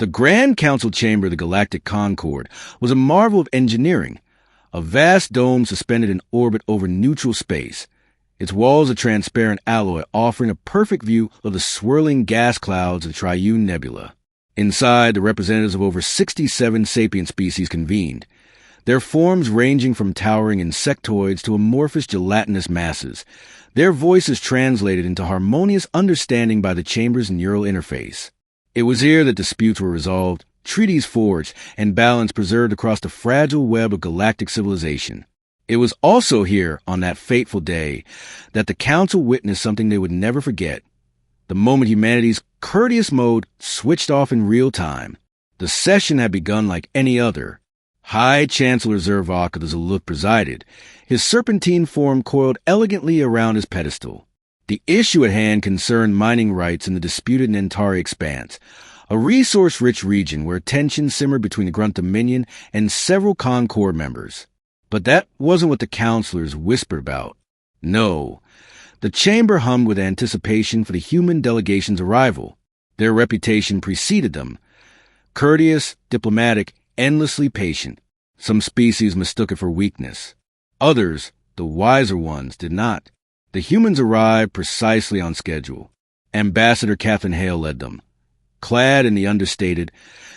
The Grand Council chamber of the Galactic Concord was a marvel of engineering, a vast dome suspended in orbit over neutral space, its walls a transparent alloy offering a perfect view of the swirling gas clouds of the Triune Nebula. Inside, the representatives of over 67 sapient species convened, their forms ranging from towering insectoids to amorphous gelatinous masses, their voices translated into harmonious understanding by the chamber's neural interface. It was here that disputes were resolved, treaties forged, and balance preserved across the fragile web of galactic civilization. It was also here, on that fateful day, that the Council witnessed something they would never forget. The moment humanity's Courteous mode switched off in real time. The session had begun like any other. High Chancellor Zervok of the Zaluk presided, his serpentine form coiled elegantly around his pedestal. The issue at hand concerned mining rights in the disputed Nentari Expanse, a resource-rich region where tension simmered between the Grunt Dominion and several Concord members. But that wasn't what the counselors whispered about. No. The chamber hummed with anticipation for the human delegation's arrival. Their reputation preceded them. Courteous, diplomatic, endlessly patient. Some species mistook it for weakness. Others, the wiser ones, did not. The humans arrived precisely on schedule. Ambassador Catherine Hale led them, clad in the understated,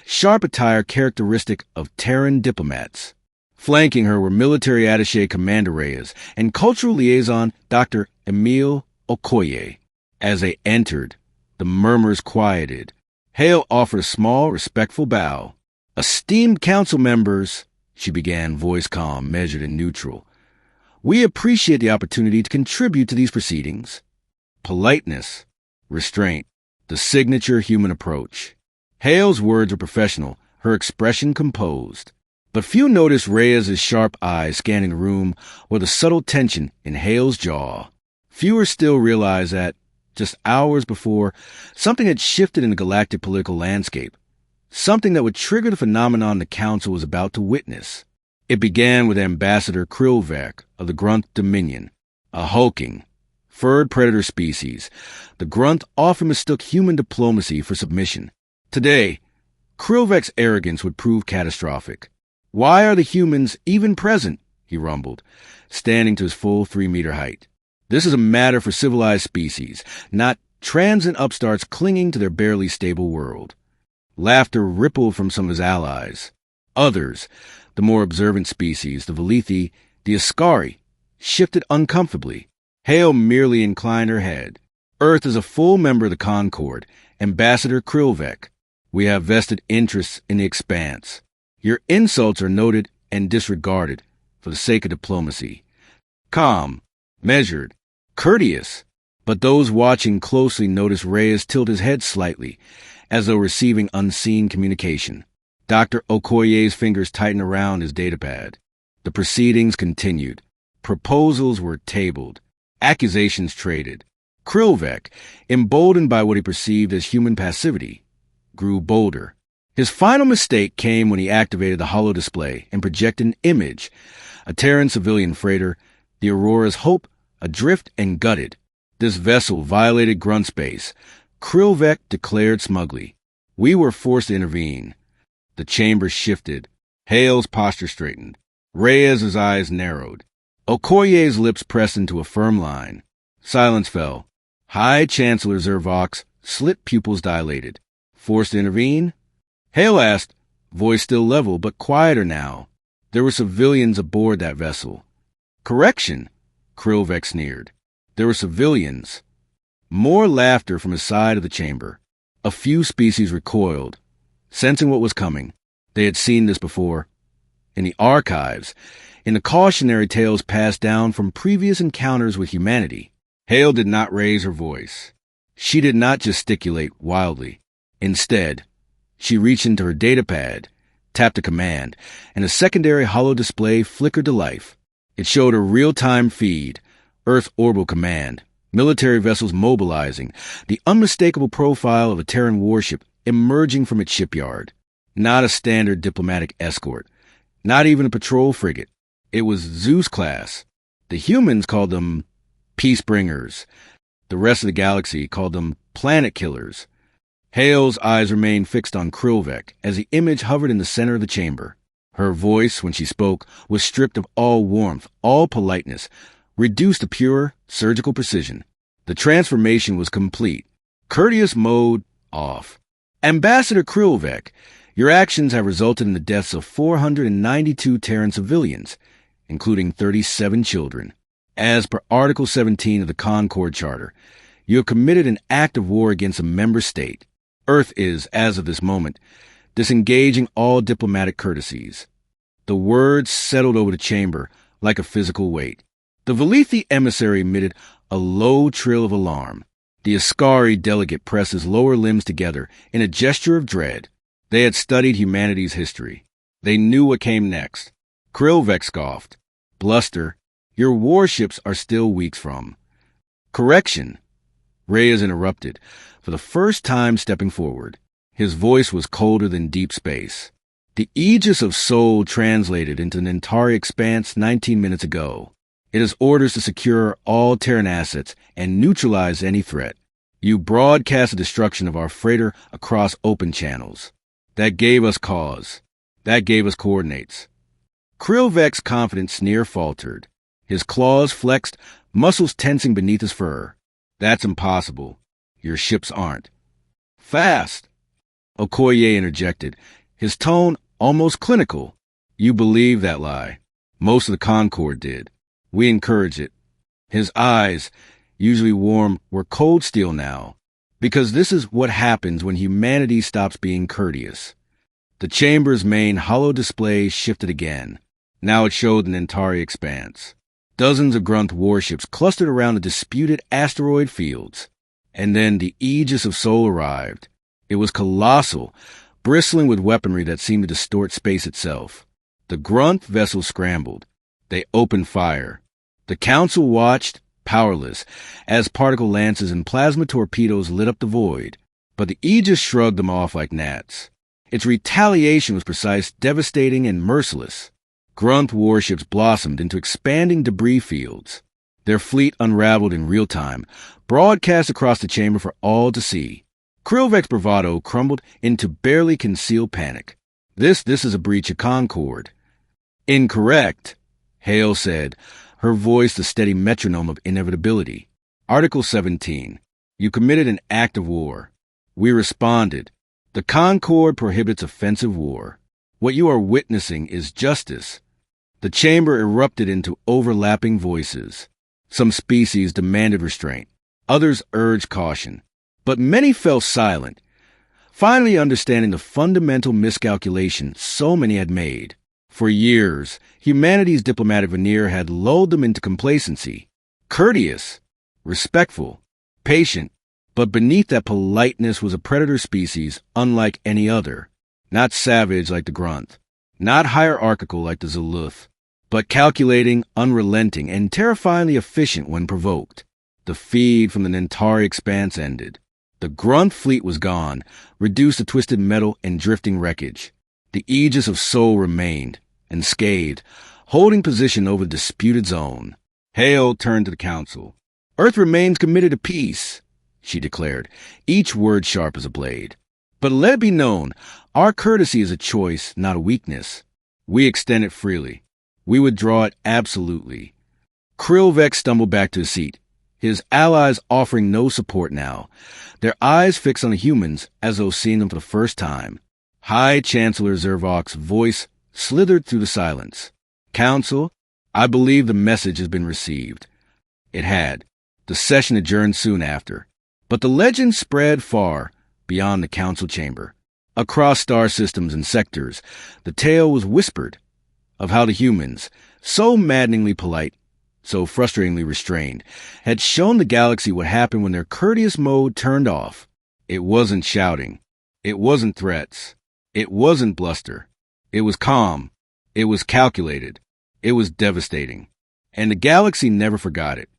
sharp attire characteristic of Terran diplomats. Flanking her were military attaché Commander Reyes and cultural liaison Dr. Emile Okoye. As they entered, the murmurs quieted. Hale offered a small, respectful bow. "Esteemed council members," she began, voice calm, measured, and neutral, "we appreciate the opportunity to contribute to these proceedings." Politeness, restraint, the signature human approach. Hale's words were professional, her expression composed. But few noticed Reyes's sharp eyes scanning the room or the subtle tension in Hale's jaw. Fewer still realized that, just hours before, something had shifted in the galactic political landscape, something that would trigger the phenomenon the Council was about to witness. It began with Ambassador Krillvek of the Grunt Dominion, a hulking, furred predator species. The Grunt often mistook human diplomacy for submission. Today, Krillvek's arrogance would prove catastrophic. "Why are the humans even present?" he rumbled, standing to his full 3-meter height. "This is a matter for civilized species, not transient upstarts clinging to their barely stable world." Laughter rippled from some of his allies. Others, the more observant species, the Valithi, the Ascari, shifted uncomfortably. Hale merely inclined her head. "Earth is a full member of the Concord, Ambassador Krillvek. We have vested interests in the Expanse. Your insults are noted and disregarded for the sake of diplomacy." Calm, measured, courteous. But those watching closely noticed Reyes tilt his head slightly, as though receiving unseen communication. Dr. Okoye's fingers tightened around his datapad. The proceedings continued. Proposals were tabled. Accusations traded. Krillvek, emboldened by what he perceived as human passivity, grew bolder. His final mistake came when he activated the holo display and projected an image, a Terran civilian freighter, the Aurora's Hope, adrift and gutted. This vessel violated grunt space. Krillvek declared smugly. We were forced to intervene. The chamber shifted. Hale's posture straightened. Reyes's eyes narrowed. Okoye's lips pressed into a firm line. Silence fell. High Chancellor Zervok's slit pupils dilated. Forced to intervene? Hale asked, voice still level but quieter now. There were civilians aboard that vessel. Correction, Krillvek sneered. There were civilians. More laughter from his side of the chamber. A few species recoiled, sensing what was coming. They had seen this before. In the archives, in the cautionary tales passed down from previous encounters with humanity. Hale did not raise her voice. She did not gesticulate wildly. Instead, she reached into her datapad, tapped a command, and a secondary holo display flickered to life. It showed a real-time feed, Earth Orbital Command, military vessels mobilizing, the unmistakable profile of a Terran warship emerging from its shipyard. Not a standard diplomatic escort, not even a patrol frigate. It was Zeus class. The humans called them Peacebringers. The rest of the galaxy called them Planet Killers. Hale's eyes remained fixed on Krillvek as the image hovered in the center of the chamber. Her voice, when she spoke, was stripped of all warmth, all politeness, reduced to pure, surgical precision. The transformation was complete. Courteous mode off. Ambassador Krillvek, your actions have resulted in the deaths of 492 Terran civilians, including 37 children. As per Article 17 of the Concord Charter, you have committed an act of war against a member state. Earth is, as of this moment, disengaging all diplomatic courtesies. The words settled over the chamber like a physical weight. The Valithi emissary emitted a low trill of alarm. The Askari delegate pressed his lower limbs together in a gesture of dread. They had studied humanity's history. They knew what came next. Krillvek scoffed. Bluster, your warships are still weeks from. Correction. Reyes interrupted, for the first time stepping forward. His voice was colder than deep space. The Aegis of Sol translated into an Nantari expanse 19 minutes ago. It has orders to secure all Terran assets and neutralize any threat. You broadcast the destruction of our freighter across open channels. That gave us cause. That gave us coordinates. Krillvek's confident sneer faltered. His claws flexed, muscles tensing beneath his fur. That's impossible. Your ships aren't. Fast! Okoye interjected, his tone almost clinical. You believe that lie. Most of the Concord did. We encourage it. His eyes, usually warm, were cold steel now, because this is what happens when humanity stops being courteous. The chamber's main hollow display shifted again. Now it showed an Nantari expanse. Dozens of Grunt warships clustered around the disputed asteroid fields. And then the Aegis of Sol arrived. It was colossal, bristling with weaponry that seemed to distort space itself. The Grunt vessels scrambled. They opened fire. The Council watched, powerless, as particle lances and plasma torpedoes lit up the void. But the Aegis shrugged them off like gnats. Its retaliation was precise, devastating, and merciless. Grunt warships blossomed into expanding debris fields. Their fleet unraveled in real time, broadcast across the chamber for all to see. Krillvek's bravado crumbled into barely concealed panic. This is a breach of Concord. Incorrect, Hale said, her voice the steady metronome of inevitability. Article 17. You committed an act of war. We responded. The Concord prohibits offensive war. What you are witnessing is justice. The chamber erupted into overlapping voices. Some species demanded restraint. Others urged caution. But many fell silent, finally understanding the fundamental miscalculation so many had made. For years, humanity's diplomatic veneer had lulled them into complacency. Courteous, respectful, patient, but beneath that politeness was a predator species unlike any other. Not savage like the Grunt, not hierarchical like the Zuluth, but calculating, unrelenting, and terrifyingly efficient when provoked. The feed from the Nantari expanse ended. The Grunt fleet was gone, reduced to twisted metal and drifting wreckage. The Aegis of Sol remained, unscathed, holding position over the disputed zone. Hale turned to the Council. Earth remains committed to peace, she declared, each word sharp as a blade. But let it be known, our courtesy is a choice, not a weakness. We extend it freely. We withdraw it absolutely. Krillvek stumbled back to his seat, his allies offering no support now, their eyes fixed on the humans as though seeing them for the first time. High Chancellor Zervok's voice slithered through the silence. Council, I believe the message has been received. It had. The session adjourned soon after. But the legend spread far beyond the Council chamber. Across star systems and sectors, the tale was whispered of how the humans, so maddeningly polite, so frustratingly restrained, had shown the galaxy what happened when their courteous mode turned off. It wasn't shouting. It wasn't threats. It wasn't bluster. It was calm. It was calculated. It was devastating. And the galaxy never forgot it.